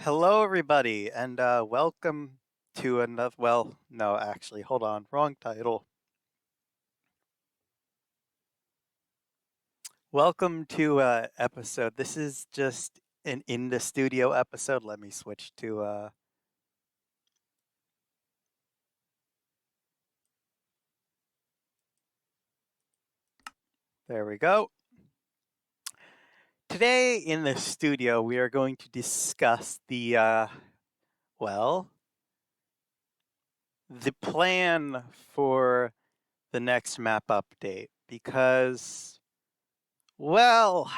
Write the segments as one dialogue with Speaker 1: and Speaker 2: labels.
Speaker 1: Hello, everybody, and welcome to another. Well, no, actually, hold on, wrong title. Welcome to episode. This is just an in the studio episode. Let me switch to. There we go. Today in the studio, we are going to discuss well, the plan for the next map update because, well,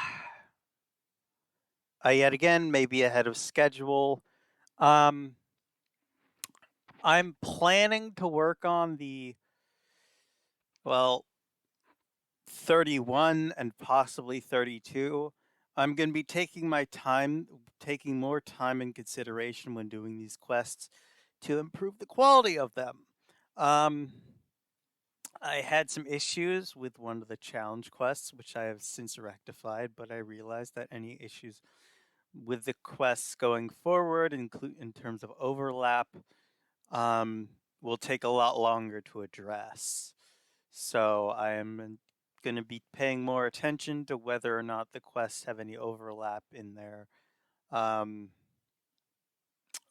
Speaker 1: yet again, maybe ahead of schedule. Um, I'm planning to work on well, 31 and possibly 32. I'm going to be taking more time in consideration when doing these quests to improve the quality of them. Um, I had some issues with one of the challenge quests, which I have since rectified, but I realized that any issues with the quests going forward, in terms of overlap, um, will take a lot longer to address. So I am going to be paying more attention to whether or not the quests have any overlap in their um,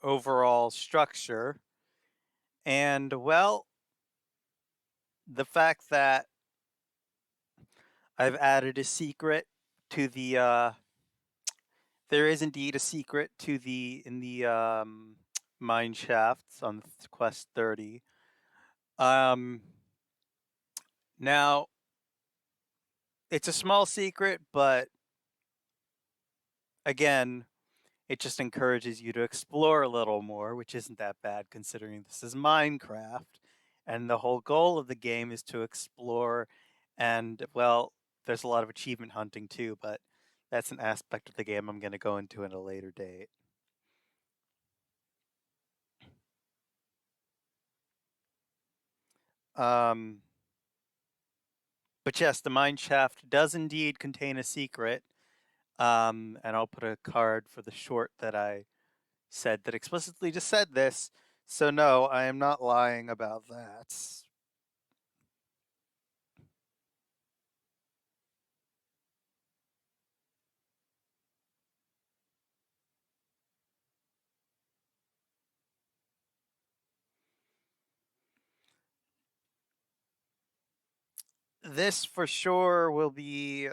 Speaker 1: overall structure. And well, the fact that I've added a secret to there is indeed a secret to in the mine shafts on quest 30. Um, Now, it's a small secret, but again, it just encourages you to explore a little more, which isn't that bad considering this is Minecraft. And the whole goal of the game is to explore, and well, there's a lot of achievement hunting too, but that's an aspect of the game I'm going to go into at a later date. Um, but yes, the mine shaft does indeed contain a secret. And I'll put a card for the short that I said that explicitly just said this. So no, I am not lying about that. This for sure will be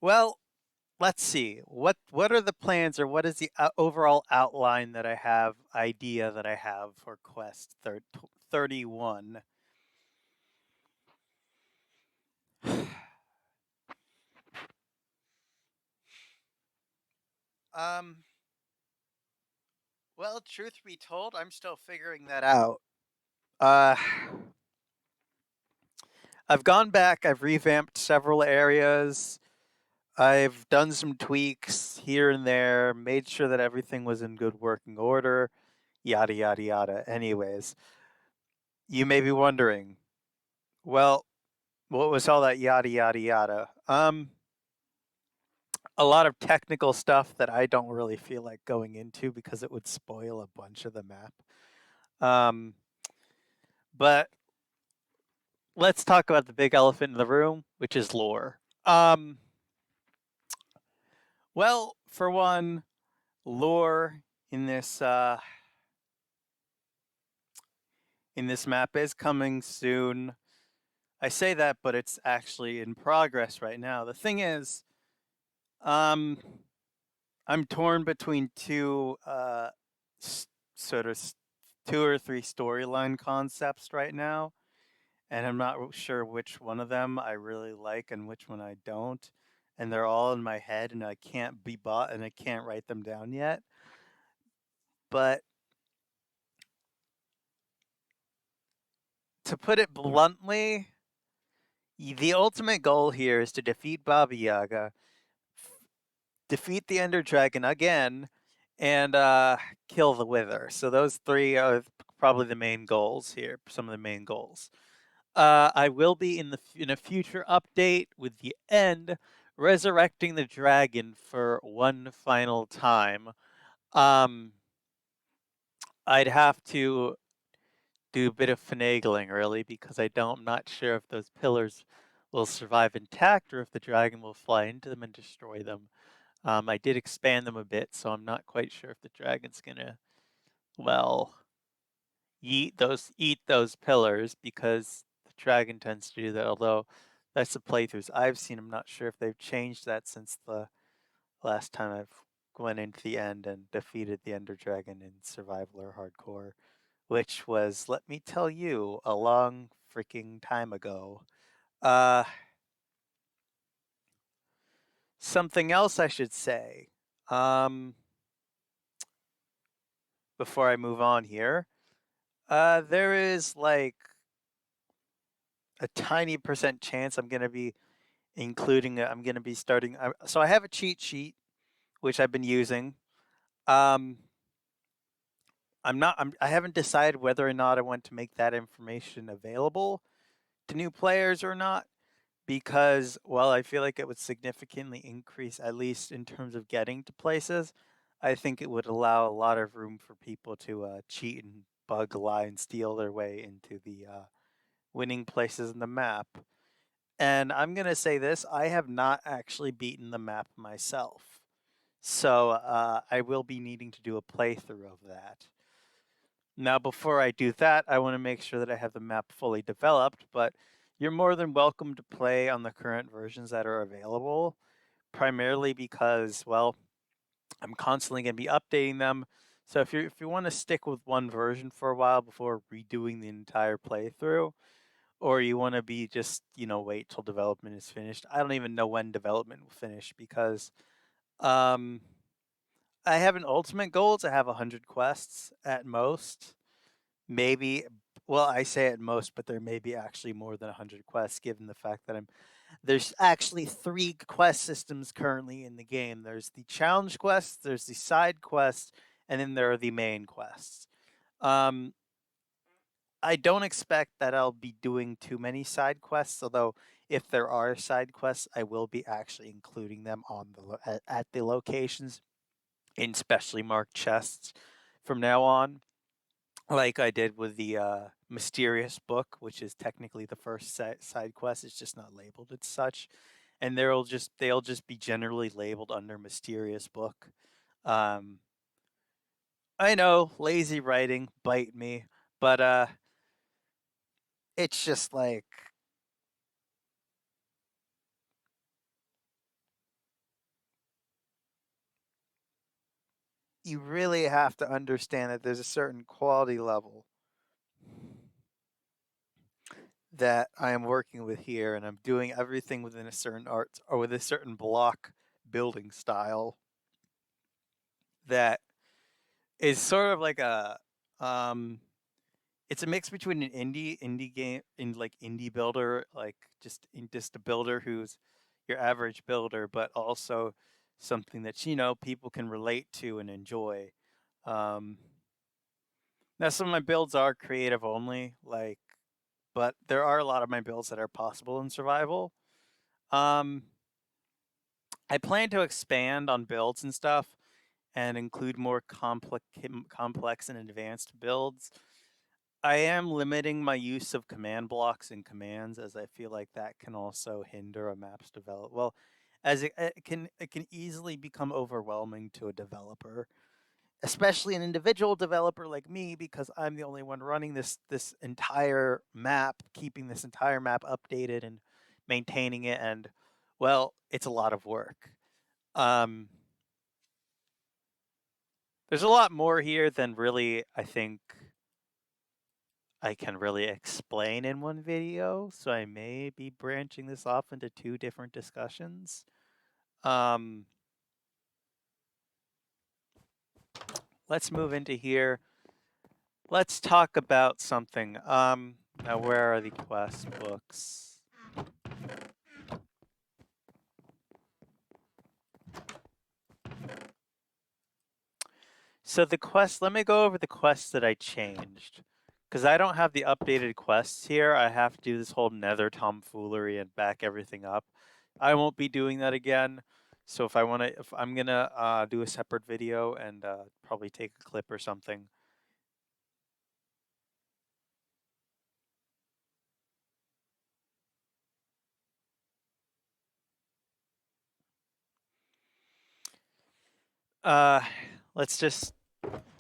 Speaker 1: well, let's see. What are the plans, or what is the overall outline that idea that I have for quest 31? um well, truth be told, I'm still figuring that out. Uh I've gone back, I've revamped several areas. I've done some tweaks here and there, made sure that everything was in good working order, yada, yada, yada. Anyways, you may be wondering, well, what was all that yada, yada, yada? A lot of technical stuff that I don't really feel like going into because it would spoil a bunch of the map. Um, but let's talk about the big elephant in the room, which is lore. Well, for one, lore in this map is coming soon. I say that, but it's actually in progress right now. The thing is, um, I'm torn between sort of two or three storyline concepts right now, and I'm not sure which one of them I really like and which one I don't. And they're all in my head, and I can't be bought, and I can't write them down yet. But to put it bluntly, the ultimate goal here is to defeat Baba Yaga, defeat the Ender Dragon again, and kill the Wither. So those three are probably the main goals here. Some of the main goals. I will be in a future update with the end resurrecting the dragon for one final time. Um, I'd have to do a bit of finagling, really, because I'm not sure if those pillars will survive intact or if the dragon will fly into them and destroy them. I did expand them a bit, so I'm not quite sure if the dragon's gonna, well, eat those pillars, because the dragon tends to do that. Although that's the playthroughs I've seen. I'm not sure if they've changed that since the last time I've went into the end and defeated the Ender Dragon in Survival or Hardcore, which was, let me tell you, a long freaking time ago. Uh, Something else I should say. Before I move on here, there is like a tiny percent chance I'm gonna be I'm gonna be starting. So I have a cheat sheet which I've been using. Um, I haven't decided whether or not I want to make that information available to new players or not, because while I feel like it would significantly increase, at least in terms of getting to places, I think it would allow a lot of room for people to cheat and bug, lie, and steal their way into the winning places in the map. And I'm going to say this, I have not actually beaten the map myself. So I will be needing to do a playthrough of that. Now, before I do that, I want to make sure that I have the map fully developed, but you're more than welcome to play on the current versions that are available, primarily because, well, I'm constantly going to be updating them. So if you want to stick with one version for a while before redoing the entire playthrough, or you want to be just, wait till development is finished. I don't even know when development will finish, because um, I have an ultimate goal to have 100 quests at most. Maybe, well, I say at most, but there may be actually more than 100 quests, given the fact that there's actually 3 quest systems currently in the game. There's the challenge quests, there's the side quests, and then there are the main quests. Um, I don't expect that I'll be doing too many side quests, although if there are side quests, I will be actually including them on at the locations in specially marked chests from now on, like I did with the mysterious book, which is technically the first side quest. It's just not labeled as such, and they'll just be generally labeled under mysterious book. Um, I know, lazy writing, bite me, but it's just like, you really have to understand that there's a certain quality level that I am working with here, and I'm doing everything within a certain art or with a certain block building style that is sort of like um it's a mix between an indie game in like indie builder, like just a builder who's your average builder, but also something that people can relate to and enjoy. Um, Now some of my builds are creative only, but there are a lot of my builds that are possible in survival. Um, I plan to expand on builds and stuff and include more complex and advanced builds. I am limiting my use of command blocks and commands, as I feel like that can also hinder a map's develop. Well, as it can easily become overwhelming to a developer, especially an individual developer like me, because I'm the only one running this entire map, keeping this entire map updated and maintaining it, and well, it's a lot of work. Um, there's a lot more here than really I think I can really explain in one video, so I may be branching this off into 2 different discussions. Um, let's move into here. Let's talk about something. Now where are the quest books? So let me go over the quests that I changed. Because I don't have the updated quests here, I have to do this whole nether tomfoolery and back everything up. I won't be doing that again. So if I'm gonna do a separate video and probably take a clip or something. Uh, let's just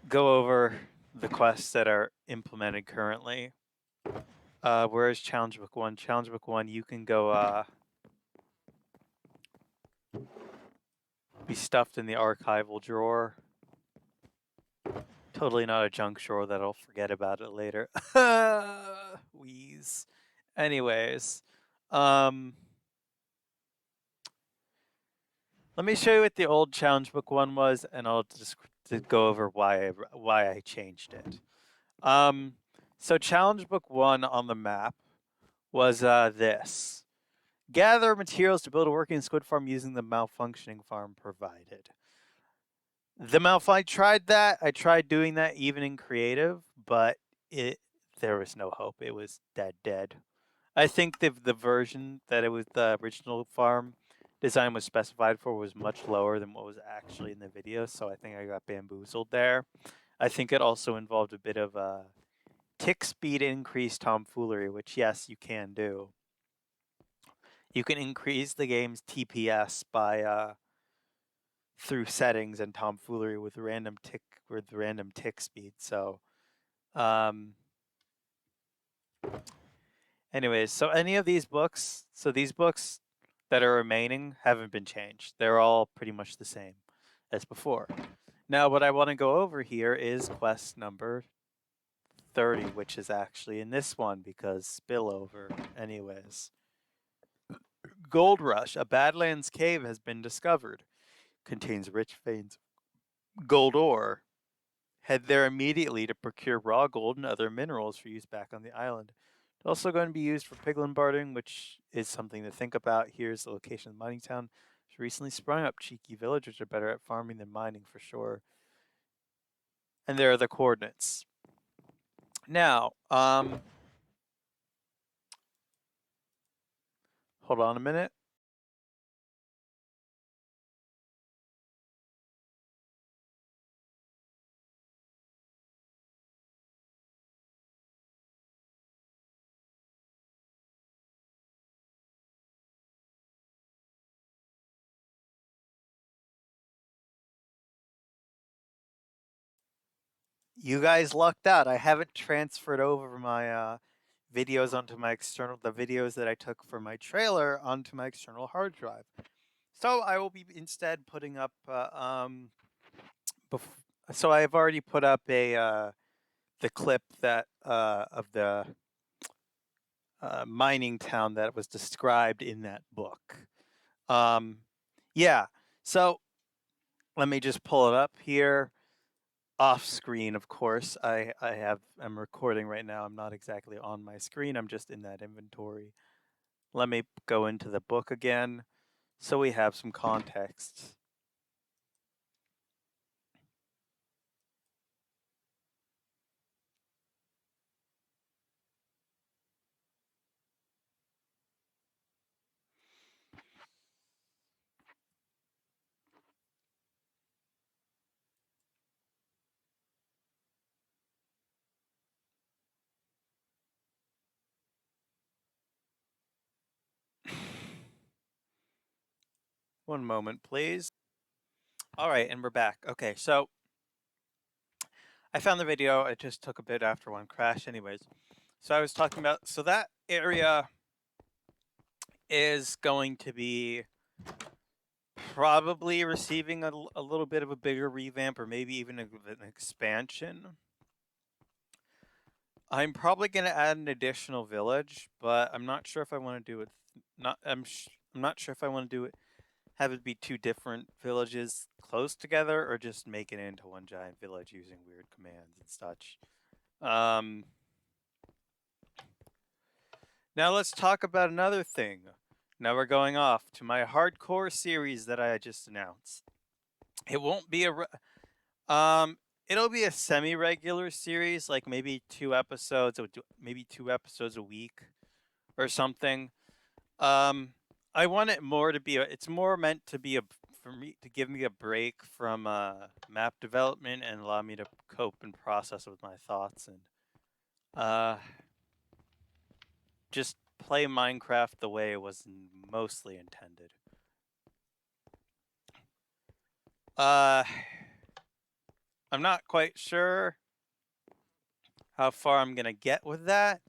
Speaker 1: go over the quests that are implemented currently. Where is Challenge Book 1? Challenge Book 1, you can go be stuffed in the archival drawer. Totally not a junk drawer that I'll forget about it later. Wheeze. Anyways, let me show you what the old Challenge Book 1 was, and I'll just go over why I changed it. So Challenge Book 1 on the map was this. Gather materials to build a working squid farm using the malfunctioning farm provided. I tried that. I tried doing that even in creative, but there was no hope. It was dead. I think the version that it was the original farm design was specified for was much lower than what was actually in the video, so I think I got bamboozled there. I think it also involved a bit of tick speed increase tomfoolery, which yes, you can do. You can increase the game's TPS by through settings and tomfoolery with random tick speed. So, anyways, so any of these books, these books that are remaining haven't been changed. They're all pretty much the same as before. Now, what I want to go over here is quest number 30, which is actually in this one because spillover. Anyways, Gold Rush, a Badlands cave has been discovered. Contains rich veins of gold ore. Head there immediately to procure raw gold and other minerals for use back on the island. It's also going to be used for piglin bartering, which is something to think about. Here's the location of the mining town. It's recently sprung up. Cheeky villagers are better at farming than mining for sure. And there are the coordinates. Now, hold on a minute. You guys lucked out. I haven't transferred over my videos onto my the videos that I took for my trailer onto my external hard drive. So I will be instead putting up. So I've already put up the clip that of the mining town that was described in that book. Yeah. So let me just pull it up here. Off screen, of course. I'm recording right now. I'm not exactly on my screen. I'm just in that inventory. Let me go into the book again so we have some context. One moment, please. All right, and we're back. Okay, so I found the video. It just took a bit after one crash, anyways. So I was talking about, so that area is going to be probably receiving a little bit of a bigger revamp or maybe even an expansion. I'm probably going to add an additional village, but I'm not sure if I want to do it. I'm not sure if I want to do it. Have it be two different villages close together, or just make it into one giant village using weird commands and such. Now let's talk about another thing. Now we're going off to my hardcore series that I just announced. It won't be it'll be a semi-regular series, like maybe 2 episodes, maybe 2 episodes a week or something. I want it more to be it's more meant to be for me to give me a break from map development and allow me to cope and process with my thoughts and uh just play Minecraft the way it was mostly intended. Uh I'm not quite sure how far I'm going to get with that.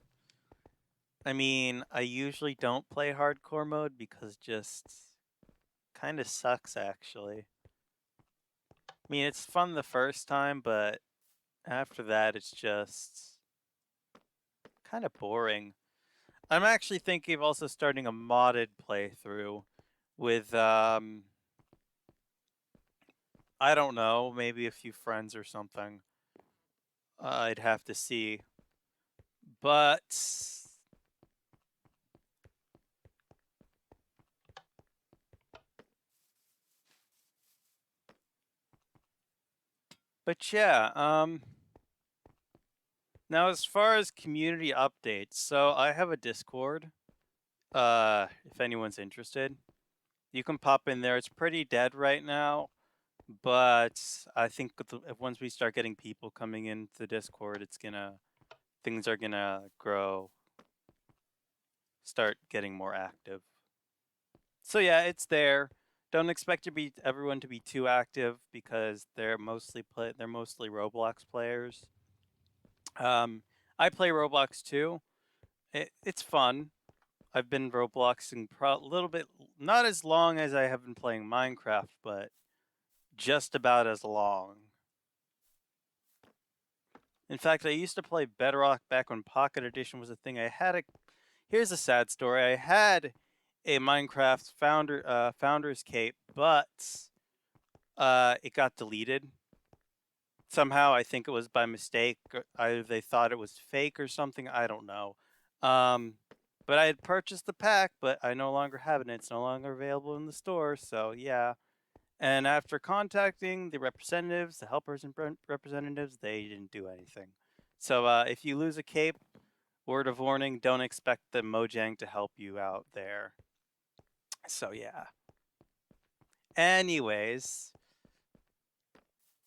Speaker 1: I mean, I usually don't play hardcore mode because just kind of sucks actually. I mean, it's fun the first time, but after that it's just kind of boring. I'm actually thinking of also starting a modded playthrough with I don't know, maybe a few friends or something. I'd have to see. But yeah, now as far as community updates, so I have a Discord. If anyone's interested, you can pop in there. It's pretty dead right now, but I think once we start getting people coming into the Discord, things are gonna start getting more active. So yeah, it's there. Don't expect everyone to be too active because they're mostly Roblox players. I play Roblox too. It's fun. I've been Robloxing a little bit, not as long as I have been playing Minecraft, but just about as long. In fact, I used to play Bedrock back when Pocket Edition was a thing. Here's a sad story. I had a Minecraft founder's cape, but it got deleted. Somehow, I think it was by mistake. Either they thought it was fake or something. I don't know. But I had purchased the pack, but I no longer have it. It's no longer available in the store. So yeah. And after contacting the representatives, the helpers and representatives, they didn't do anything. So if you lose a cape, word of warning: don't expect the Mojang to help you out there. So yeah. Anyways,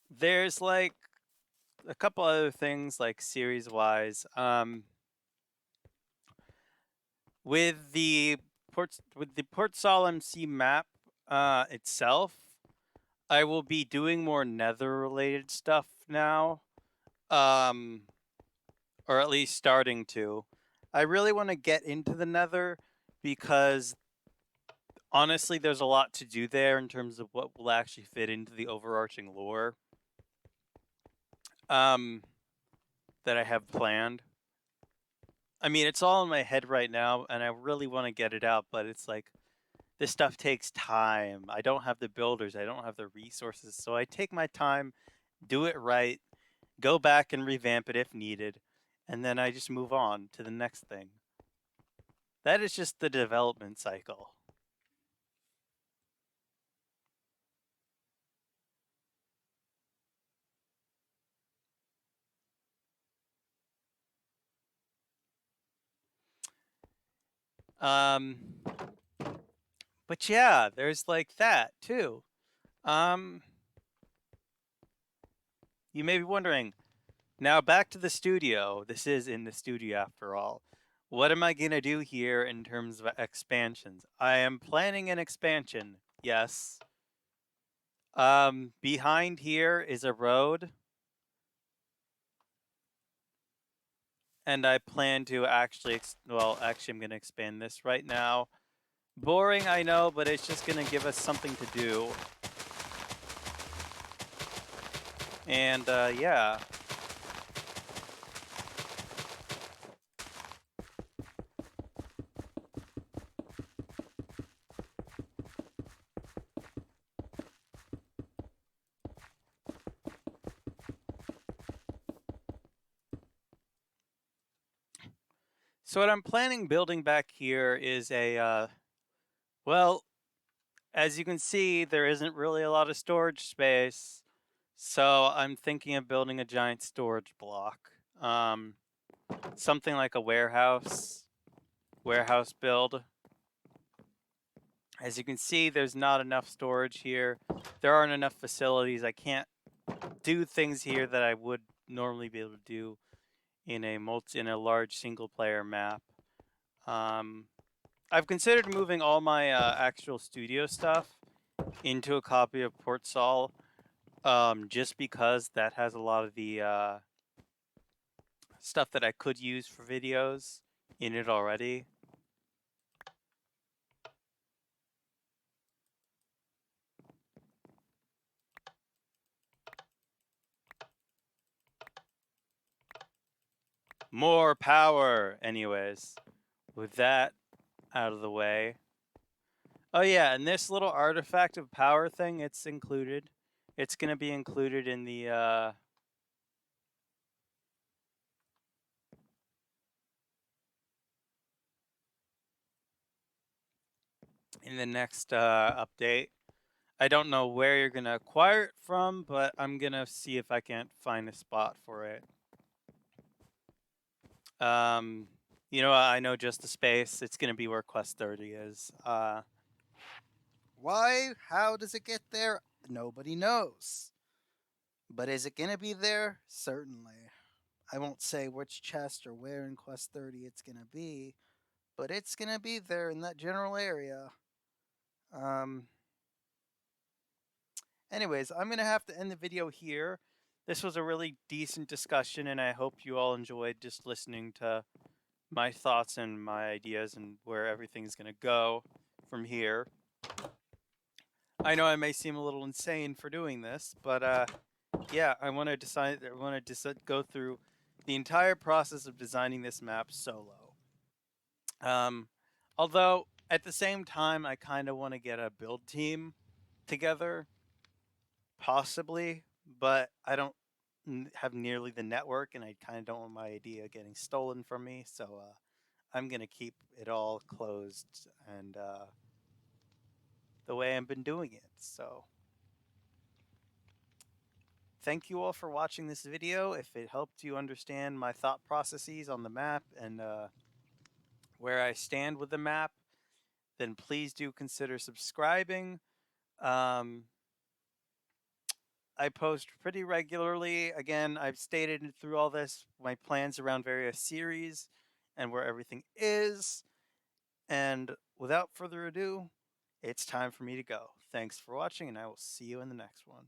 Speaker 1: there's like a couple other things like series wise. With the Port Solemn Sea map itself, I will be doing more Nether related stuff now. Or at least starting to. I really want to get into the Nether because honestly there's a lot to do there in terms of what will actually fit into the overarching lore that I have planned. I mean, it's all in my head right now and I really want to get it out, but it's like this stuff takes time. I don't have the builders, I don't have the resources, so I take my time, do it right, go back and revamp it if needed, and then I just move on to the next thing. That is just the development cycle. Um, but yeah, there's like that too. You may be wondering, now back to the studio. This is in the studio after all. What am I gonna do here in terms of expansions? I am planning an expansion, yes. Behind here is a road. And I plan to actually, I'm gonna expand this right now. Boring, I know, but it's just gonna give us something to do. And yeah. So what I'm planning building back here is well, as you can see, there isn't really a lot of storage space. So I'm thinking of building a giant storage block. Something like a warehouse build. As you can see, there's not enough storage here. There aren't enough facilities. I can't do things here that I would normally be able to do in a large single player map. I've considered moving all my actual studio stuff into a copy of Port Sol, just because that has a lot of the stuff that I could use for videos in it already. More power! Anyways, with that out of the way. Oh yeah, and this little artifact of power thing, it's included. It's gonna be included in the next update. I don't know where you're gonna acquire it from, but I'm gonna see if I can't find a spot for it. I know just the space. It's gonna be where Quest 30 is. Why? How does it get there? Nobody knows. But is it gonna be there? Certainly. I won't say which chest or where in Quest 30 it's gonna be, but it's gonna be there in that general area. Um, Anyways, I'm gonna have to end the video here. This was a really decent discussion, and I hope you all enjoyed just listening to my thoughts and my ideas and where everything's gonna go from here. I know I may seem a little insane for doing this, but yeah, I want to go through the entire process of designing this map solo. Um, Although at the same time, I kind of want to get a build team together, possibly, but I don't have nearly the network, and I kind of don't want my idea getting stolen from me. So I'm gonna keep it all closed and the way I've been doing it. So thank you all for watching this video. If it helped you understand my thought processes on the map and where I stand with the map, then please do consider subscribing. Um, I post pretty regularly. Again, I've stated through all this my plans around various series and where everything is. And without further ado, it's time for me to go. Thanks for watching, and I will see you in the next one.